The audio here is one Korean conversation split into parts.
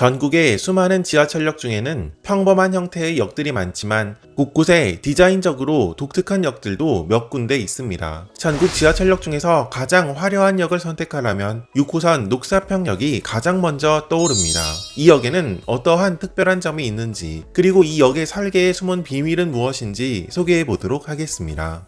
전국의 수많은 지하철역 중에는 평범한 형태의 역들이 많지만 곳곳에 디자인적으로 독특한 역들도 몇 군데 있습니다. 전국 지하철역 중에서 가장 화려한 역을 선택하라면 6호선 녹사평역이 가장 먼저 떠오릅니다. 이 역에는 어떠한 특별한 점이 있는지, 그리고 이 역의 설계에 숨은 비밀은 무엇인지 소개해 보도록 하겠습니다.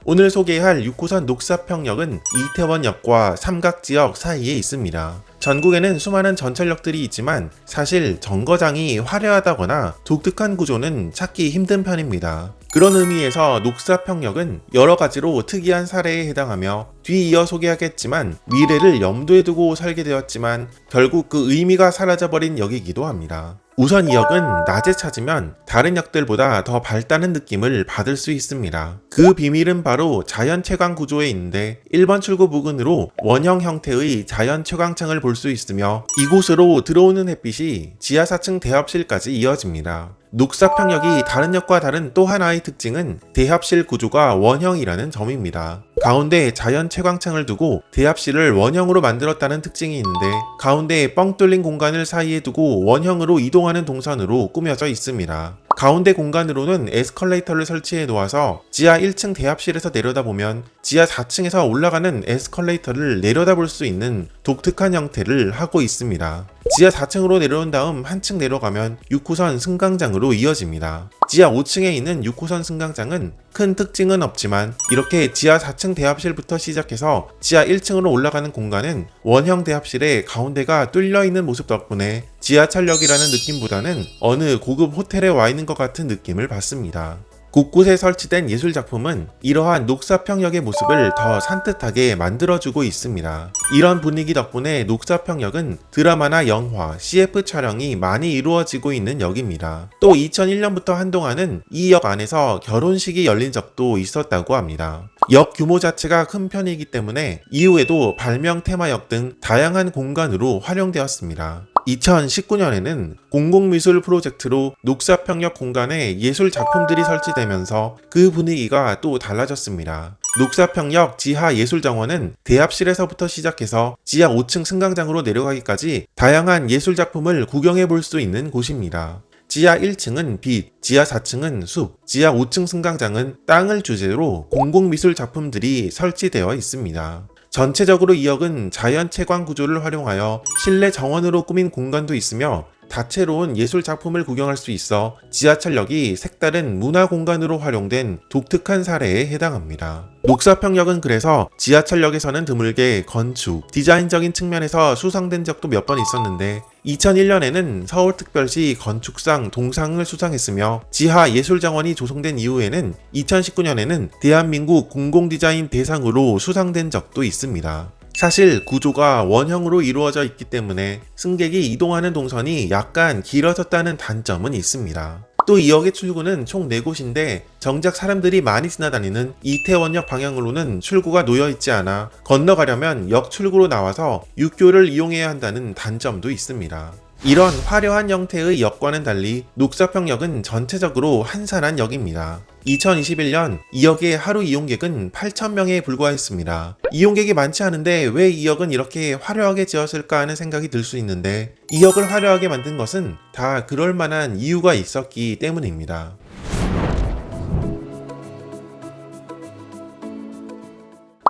오늘 소개할 6호선 녹사평역은 이태원역과 삼각지역 사이에 있습니다. 전국에는 수많은 전철역들이 있지만 사실 정거장이 화려하다거나 독특한 구조는 찾기 힘든 편입니다. 그런 의미에서 녹사평역은 여러 가지로 특이한 사례에 해당하며 뒤이어 소개하겠지만 미래를 염두에 두고 설계되었지만 결국 그 의미가 사라져버린 역이기도 합니다. 우선 이 역은 낮에 찾으면 다른 역들보다 더 밝다는 느낌을 받을 수 있습니다. 그 비밀은 바로 자연 채광 구조에 있는데 1번 출구 부근으로 원형 형태의 자연 채광창을 볼 수 있으며 이곳으로 들어오는 햇빛이 지하 4층 대합실까지 이어집니다. 녹사평역이 다른 역과 다른 또 하나의 특징은 대합실 구조가 원형이라는 점입니다. 가운데 자연 채광창을 두고 대합실을 원형으로 만들었다는 특징이 있는데 가운데에 뻥 뚫린 공간을 사이에 두고 원형으로 이동하는 동선으로 꾸며져 있습니다. 가운데 공간으로는 에스컬레이터를 설치해 놓아서 지하 1층 대합실에서 내려다보면 지하 4층에서 올라가는 에스컬레이터를 내려다볼 수 있는 독특한 형태를 하고 있습니다. 지하 4층으로 내려온 다음 한층 내려가면 6호선 승강장으로 이어집니다. 지하 5층에 있는 6호선 승강장은 큰 특징은 없지만 이렇게 지하 4층 대합실부터 시작해서 지하 1층으로 올라가는 공간은 원형 대합실의 가운데가 뚫려 있는 모습 덕분에 지하철역이라는 느낌보다는 어느 고급 호텔에 와 있는 것 같은 느낌을 받습니다. 곳곳에 설치된 예술작품은 이러한 녹사평역의 모습을 더 산뜻하게 만들어주고 있습니다. 이런 분위기 덕분에 녹사평역은 드라마나 영화, CF 촬영이 많이 이루어지고 있는 역입니다. 또 2001년부터 한동안은 이 역 안에서 결혼식이 열린 적도 있었다고 합니다. 역 규모 자체가 큰 편이기 때문에 이후에도 발명 테마역 등 다양한 공간으로 활용되었습니다. 2019년에는 공공미술 프로젝트로 녹사평역 공간에 예술 작품들이 설치되면서 그 분위기가 또 달라졌습니다. 녹사평역 지하 예술정원은 대합실에서부터 시작해서 지하 5층 승강장으로 내려가기까지 다양한 예술 작품을 구경해 볼 수 있는 곳입니다. 지하 1층은 빛, 지하 4층은 숲, 지하 5층 승강장은 땅을 주제로 공공미술 작품들이 설치되어 있습니다. 전체적으로 이 역은 자연 채광 구조를 활용하여 실내 정원으로 꾸민 공간도 있으며 다채로운 예술 작품을 구경할 수 있어 지하철역이 색다른 문화 공간으로 활용된 독특한 사례에 해당합니다. 녹사평역은 그래서 지하철역에서는 드물게 건축, 디자인적인 측면에서 수상된 적도 몇 번 있었는데 2001년에는 서울특별시 건축상 동상을 수상했으며 지하 예술정원이 조성된 이후에는 2019년에는 대한민국 공공디자인 대상으로 수상된 적도 있습니다. 사실 구조가 원형으로 이루어져 있기 때문에 승객이 이동하는 동선이 약간 길어졌다는 단점은 있습니다. 또 이 역의 출구는 총 4곳인데 정작 사람들이 많이 지나다니는 이태원역 방향으로는 출구가 놓여있지 않아 건너가려면 역 출구로 나와서 육교를 이용해야 한다는 단점도 있습니다. 이런 화려한 형태의 역과는 달리 녹사평역은 전체적으로 한산한 역입니다. 2021년 이 역의 하루 이용객은 8,000명에 불과했습니다. 이용객이 많지 않은데 왜 이 역은 이렇게 화려하게 지었을까 하는 생각이 들 수 있는데 이 역을 화려하게 만든 것은 다 그럴 만한 이유가 있었기 때문입니다.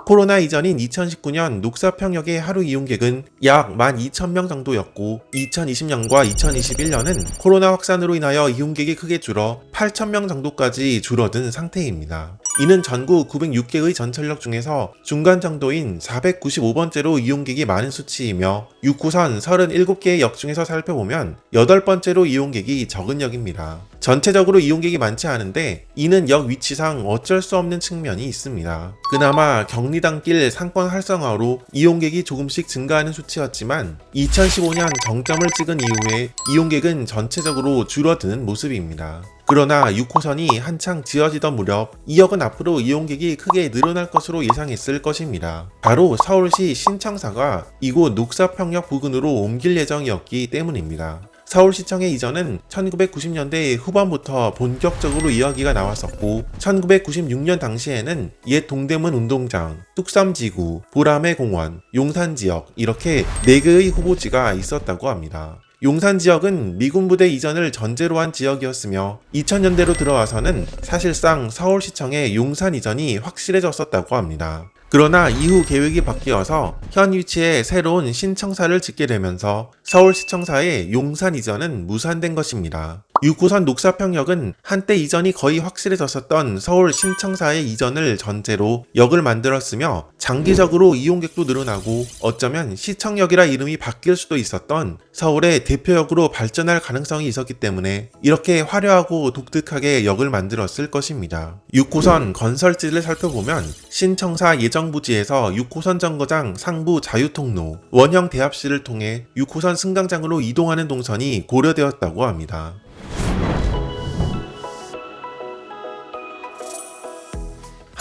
코로나 이전인 2019년 녹사평역의 하루 이용객은 약 12,000명 정도였고 2020년과 2021년은 코로나 확산으로 인하여 이용객이 크게 줄어 8,000명 정도까지 줄어든 상태입니다. 이는 전국 906개의 전철역 중에서 중간 정도인 495번째로 이용객이 많은 수치이며 6호선 37개의 역 중에서 살펴보면 8번째로 이용객이 적은 역입니다. 전체적으로 이용객이 많지 않은데 이는 역 위치상 어쩔 수 없는 측면이 있습니다. 그나마 경리단길 상권 활성화로 이용객이 조금씩 증가하는 수치였지만 2015년 정점을 찍은 이후에 이용객은 전체적으로 줄어드는 모습입니다. 그러나 6호선이 한창 지어지던 무렵 이 역은 앞으로 이용객이 크게 늘어날 것으로 예상했을 것입니다. 바로 서울시 신청사가 이곳 녹사평역 부근으로 옮길 예정이었기 때문입니다. 서울시청의 이전은 1990년대 후반부터 본격적으로 이야기가 나왔었고 1996년 당시에는 옛 동대문 운동장, 뚝섬지구, 보라매 공원, 용산지역 이렇게 4개의 후보지가 있었다고 합니다. 용산 지역은 미군 부대 이전을 전제로 한 지역이었으며 2000년대로 들어와서는 사실상 서울시청의 용산 이전이 확실해졌었다고 합니다. 그러나 이후 계획이 바뀌어서 현 위치에 새로운 신청사를 짓게 되면서 서울시청사의 용산 이전은 무산된 것입니다. 6호선 녹사평역은 한때 이전이 거의 확실해졌었던 서울 신청사의 이전을 전제로 역을 만들었으며 장기적으로 이용객도 늘어나고 어쩌면 시청역이라 이름이 바뀔 수도 있었던 서울의 대표역으로 발전할 가능성이 있었기 때문에 이렇게 화려하고 독특하게 역을 만들었을 것입니다. 6호선 건설지를 살펴보면 신청사 예정부지에서 6호선 정거장 상부 자유통로, 원형 대합실을 통해 6호선 승강장으로 이동하는 동선이 고려되었다고 합니다.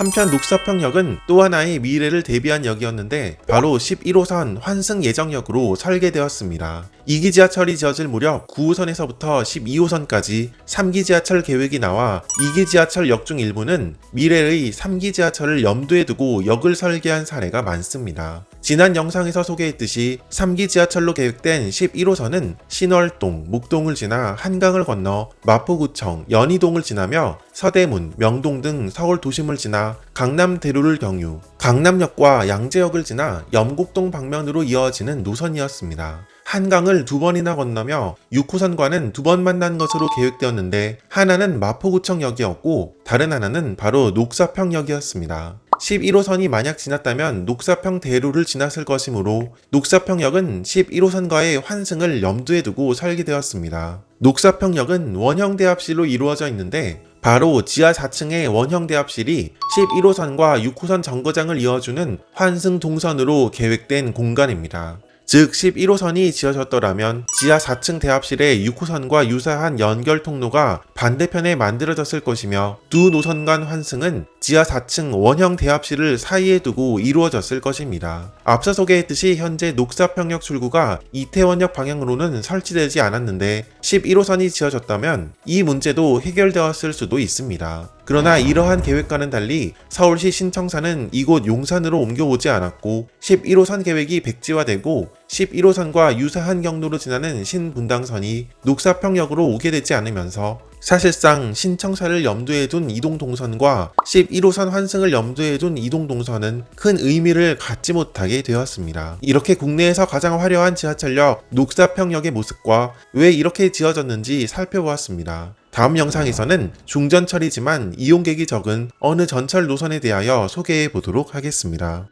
한편 녹사평역은 또 하나의 미래를 대비한 역이었는데 바로 11호선 환승 예정역으로 설계되었습니다. 2기 지하철이 지어질 무렵 9호선에서부터 12호선까지 3기 지하철 계획이 나와 2기 지하철역 중 일부는 미래의 3기 지하철을 염두에 두고 역을 설계한 사례가 많습니다. 지난 영상에서 소개했듯이 3기 지하철로 계획된 11호선은 신월동, 목동을 지나 한강을 건너 마포구청, 연희동을 지나며 서대문, 명동 등 서울 도심을 지나 강남대로를 경유, 강남역과 양재역을 지나 염곡동 방면으로 이어지는 노선이었습니다. 한강을 2번이나 건너며 6호선과는 2번 만난 것으로 계획되었는데 하나는 마포구청역이었고 다른 하나는 바로 녹사평역이었습니다. 11호선이 만약 지났다면 녹사평 대로를 지났을 것이므로 녹사평역은 11호선과의 환승을 염두에 두고 설계되었습니다. 녹사평역은 원형 대합실로 이루어져 있는데 바로 지하 4층의 원형 대합실이 11호선과 6호선 정거장을 이어주는 환승 동선으로 계획된 공간입니다. 즉 11호선이 지어졌더라면 지하 4층 대합실에 6호선과 유사한 연결 통로가 반대편에 만들어졌을 것이며 두 노선 간 환승은 지하 4층 원형 대합실을 사이에 두고 이루어졌을 것입니다. 앞서 소개했듯이 현재 녹사평역 출구가 이태원역 방향으로는 설치되지 않았는데 11호선이 지어졌다면 이 문제도 해결되었을 수도 있습니다. 그러나 이러한 계획과는 달리 서울시 신청사는 이곳 용산으로 옮겨오지 않았고 11호선 계획이 백지화되고 11호선과 유사한 경로로 지나는 신분당선이 녹사평역으로 오게 되지 않으면서 사실상 신청사를 염두에 둔 이동 동선과 11호선 환승을 염두에 둔 이동 동선은 큰 의미를 갖지 못하게 되었습니다. 이렇게 국내에서 가장 화려한 지하철역 녹사평역의 모습과 왜 이렇게 지어졌는지 살펴보았습니다. 다음 영상에서는 중전철이지만 이용객이 적은 어느 전철 노선에 대하여 소개해 보도록 하겠습니다.